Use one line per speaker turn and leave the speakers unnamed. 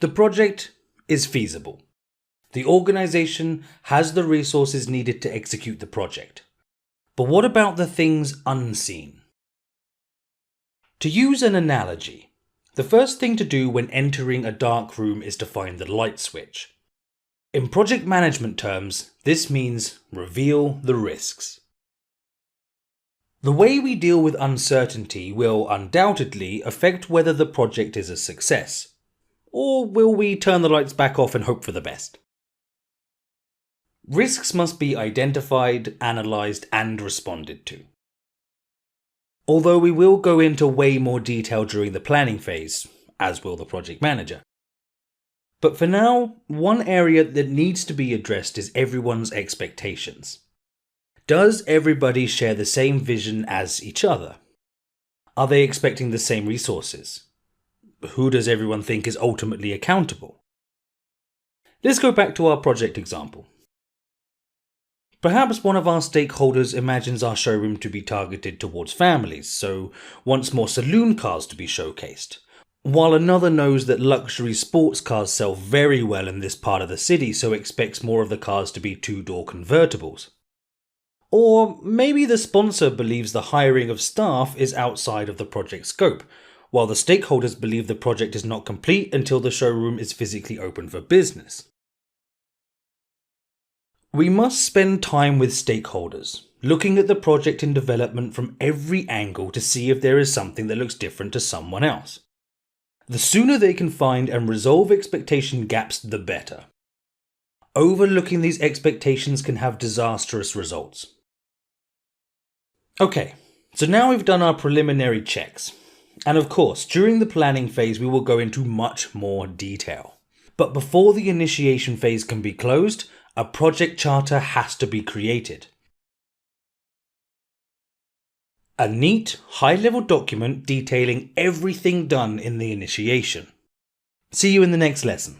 The project is feasible. The organization has the resources needed to execute the project. But what about the things unseen? To use an analogy, the first thing to do when entering a dark room is to find the light switch. In project management terms, this means reveal the risks. The way we deal with uncertainty will undoubtedly affect whether the project is a success. Or will we turn the lights back off and hope for the best? Risks must be identified, analysed, and responded to. Although we will go into way more detail during the planning phase, as will the project manager. But for now, one area that needs to be addressed is everyone's expectations. Does everybody share the same vision as each other? Are they expecting the same resources? Who does everyone think is ultimately accountable? Let's go back to our project example. Perhaps one of our stakeholders imagines our showroom to be targeted towards families, so wants more saloon cars to be showcased, while another knows that luxury sports cars sell very well in this part of the city, so expects more of the cars to be two-door convertibles. Or maybe the sponsor believes the hiring of staff is outside of the project scope, while the stakeholders believe the project is not complete until the showroom is physically open for business. We must spend time with stakeholders, looking at the project in development from every angle to see if there is something that looks different to someone else. The sooner they can find and resolve expectation gaps, the better. Overlooking these expectations can have disastrous results. Okay, so now we've done our preliminary checks. And of course, during the planning phase, we will go into much more detail. But before the initiation phase can be closed, a project charter has to be created. A neat, high-level document detailing everything done in the initiation. See you in the next lesson.